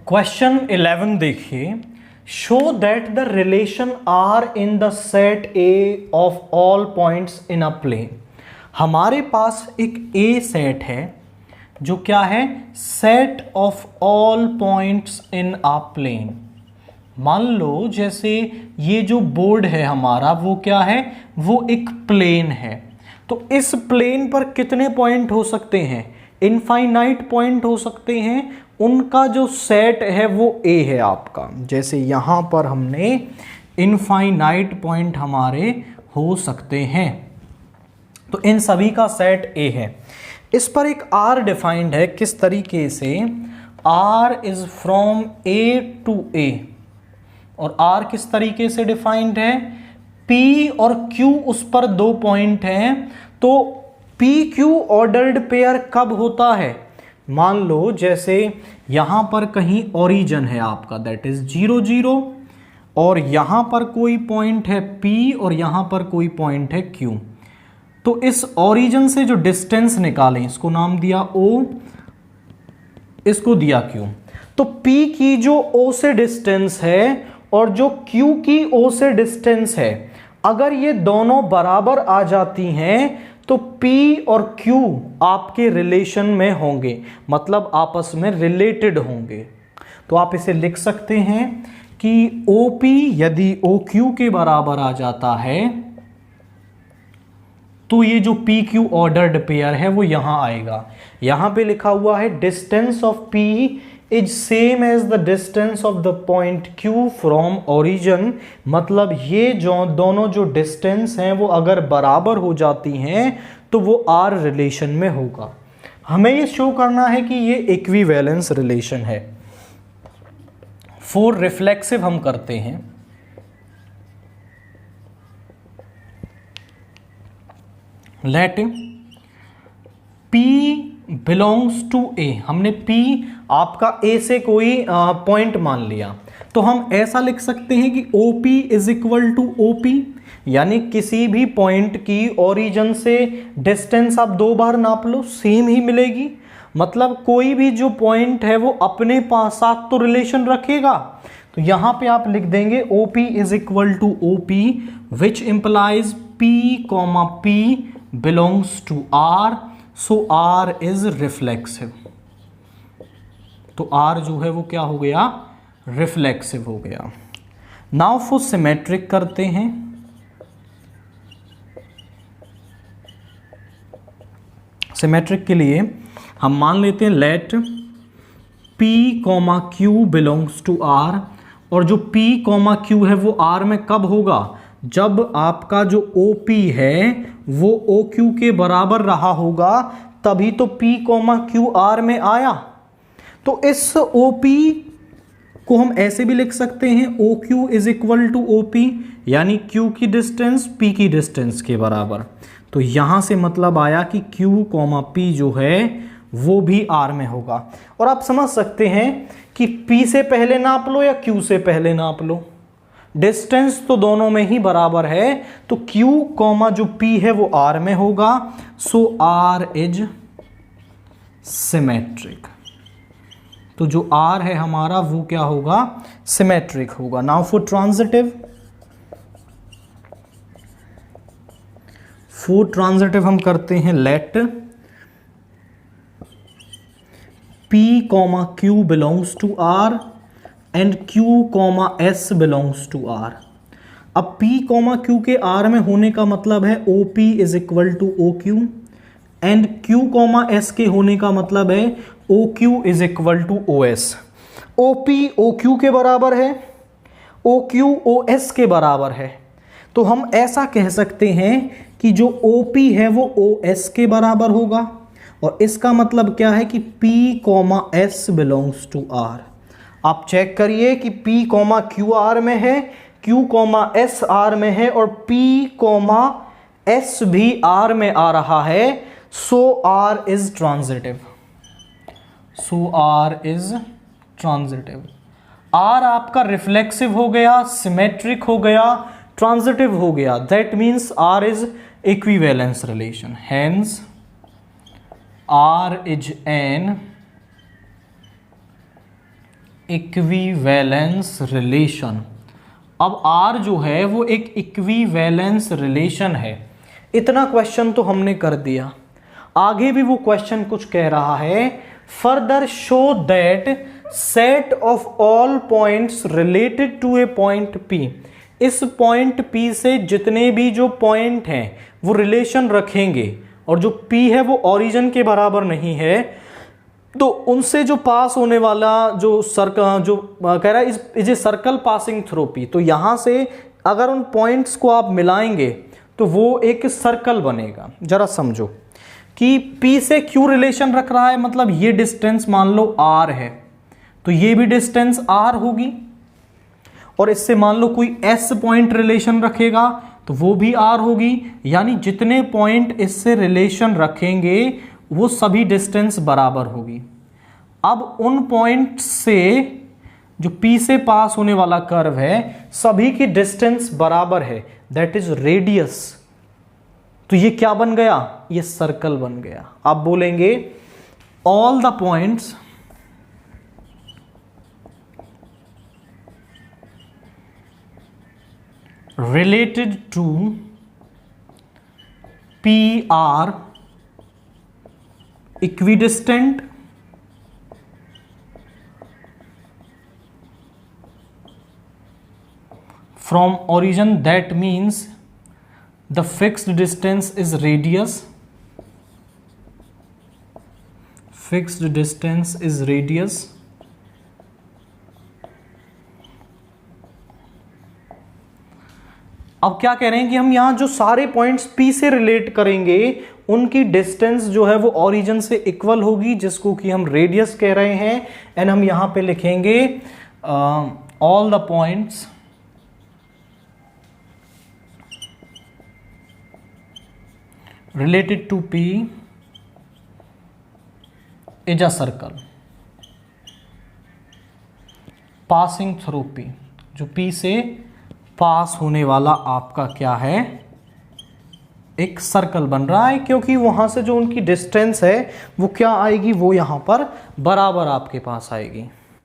Question 11 देखिए, show that the relation R in the set A of all points in a plane. हमारे पास एक A set है जो क्या है, set of all points in a plane. मान लो जैसे ये जो बोर्ड है हमारा वो क्या है, वो एक प्लेन है। तो इस प्लेन पर कितने पॉइंट हो सकते हैं, इनफाइनाइट पॉइंट हो सकते हैं। उनका जो सेट है वो ए है आपका। जैसे यहां पर हमने इनफाइनाइट पॉइंट हमारे हो सकते हैं, तो इन सभी का सेट ए है। इस पर एक आर डिफाइंड है, किस तरीके से, r is from A to A. और आर किस तरीके से डिफाइंड है, पी और क्यू उस पर दो पॉइंट हैं। तो पी क्यू ऑर्डर्ड पेयर कब होता है, मान लो जैसे यहां पर कहीं ओरिजिन है आपका, दैट इज 0 0, और यहां पर कोई पॉइंट है P और यहां पर कोई पॉइंट है Q। तो इस ओरिजिन से जो डिस्टेंस निकालें, इसको नाम दिया O, इसको दिया Q। तो P की जो O से डिस्टेंस है और जो Q की O से डिस्टेंस है, अगर ये दोनों बराबर आ जाती हैं तो P और Q आपके रिलेशन में होंगे, मतलब आपस में रिलेटेड होंगे। तो आप इसे लिख सकते हैं कि OP यदि OQ के बराबर आ जाता है तो ये जो PQ ऑर्डर्ड पेयर है वो यहां आएगा। यहां पे लिखा हुआ है distance of P is same as the distance of the point Q from origin. मतलब ये जो दोनों जो डिस्टेंस हैं वो अगर बराबर हो जाती हैं तो वो आर रिलेशन में होगा। हमें ये शो करना है कि ये इक्विवेलेंस रिलेशन है। फॉर रिफ्लेक्सिव हम करते हैं, लेट P बिलोंग्स टू ए। हमने P आपका A से कोई पॉइंट मान लिया, तो हम ऐसा लिख सकते हैं कि OP is equal to OP, यानी किसी भी पॉइंट की ओरिजिन से डिस्टेंस आप दो बार नाप लो, सेम ही मिलेगी। मतलब कोई भी जो पॉइंट है वो अपने पास साथ तो रिलेशन रखेगा। तो यहां पे आप लिख देंगे OP is equal to OP, which implies P comma P belongs to R, so R is reflexive. तो R जो है वो क्या हो गया, रिफ्लेक्सिव हो गया। नाउ फॉर सिमेट्रिक करते हैं। सिमेट्रिक के लिए हम मान लेते हैं let P comma Q belongs to R, और जो P कॉमा Q है वो R में कब होगा, जब आपका जो OP है वो OQ के बराबर रहा होगा, तभी तो P कॉमा Q R में आया। तो इस OP को हम ऐसे भी लिख सकते हैं, OQ is equal to OP, यानी Q की डिस्टेंस P की डिस्टेंस के बराबर। तो यहां से मतलब आया कि Q कॉमा P जो है वो भी R में होगा। और आप समझ सकते हैं कि P से पहले नाप लो या Q से पहले नाप लो, डिस्टेंस तो दोनों में ही बराबर है। तो Q कॉमा जो P है वो R में होगा, सो R इज सिमेट्रिक। तो जो R है हमारा वो क्या होगा, सिमेट्रिक होगा। नाउ फॉर ट्रांजिटिव, हम करते हैं let P comma Q belongs to R and Q comma S belongs to R। अब P कॉमा Q के R में होने का मतलब है OP is equal to OQ, and Q comma S के होने का मतलब है OQ is equal to OS। OP OQ के बराबर है, OQ OS के बराबर है। तो हम ऐसा कह सकते हैं कि जो OP है वो OS के बराबर होगा, और इसका मतलब क्या है कि P comma S belongs to R। आप चेक करिए कि P कॉमा Q R में है, Q कॉमा S R में है, और P कॉमा S भी R में आ रहा है। सो R इज ट्रांजिटिव, R आपका रिफ्लेक्सिव हो गया, सिमेट्रिक हो गया, ट्रांजिटिव हो गया। That means R is equivalence relation, hence R is an equivalence relation. अब R जो है वो एक इक्विवेलेंस रिलेशन है। इतना क्वेश्चन तो हमने कर दिया। आगे भी वो क्वेश्चन कुछ कह रहा है, further show that set of all points related to a point P, इस पॉइंट P से जितने भी जो पॉइंट हैं वो रिलेशन रखेंगे, और जो P है वो ओरिजिन के बराबर नहीं है, तो उनसे जो पास होने वाला जो सर्कल जो कह रहा है is a circle passing through P, तो यहां से अगर उन पॉइंट्स को आप मिलाएंगे तो वो एक सर्कल बनेगा। जरा समझो कि P से Q रिलेशन रख रहा है, मतलब ये डिस्टेंस मान लो R है, तो ये भी डिस्टेंस R होगी, और इससे मान लो कोई S पॉइंट रिलेशन रखेगा तो वो भी R होगी। यानी जितने पॉइंट इससे रिलेशन रखेंगे वो सभी डिस्टेंस बराबर होगी। अब उन पॉइंट से जो P से पास होने वाला कर्व है सभी की डिस्टेंस बराबर है, दैट इज रेडियस। तो ये क्या बन गया, ये सर्कल बन गया। आप बोलेंगे all the points related to P are equidistant from origin, that means the fixed distance is radius, fixed distance is radius, अब क्या कह रहे हैं कि हम यहां जो सारे पॉइंट्स P से रिलेट करेंगे उनकी डिस्टेंस जो है वो ओरिजिन से इक्वल होगी, जिसको कि हम रेडियस कह रहे हैं। एंड हम यहां पे लिखेंगे all the points related to P is a circle passing through P, जो P से पास होने वाला आपका क्या है, एक सर्कल बन रहा है, क्योंकि वहां से जो उनकी डिस्टेंस है वो क्या आएगी, वो यहां पर बराबर आपके पास आएगी।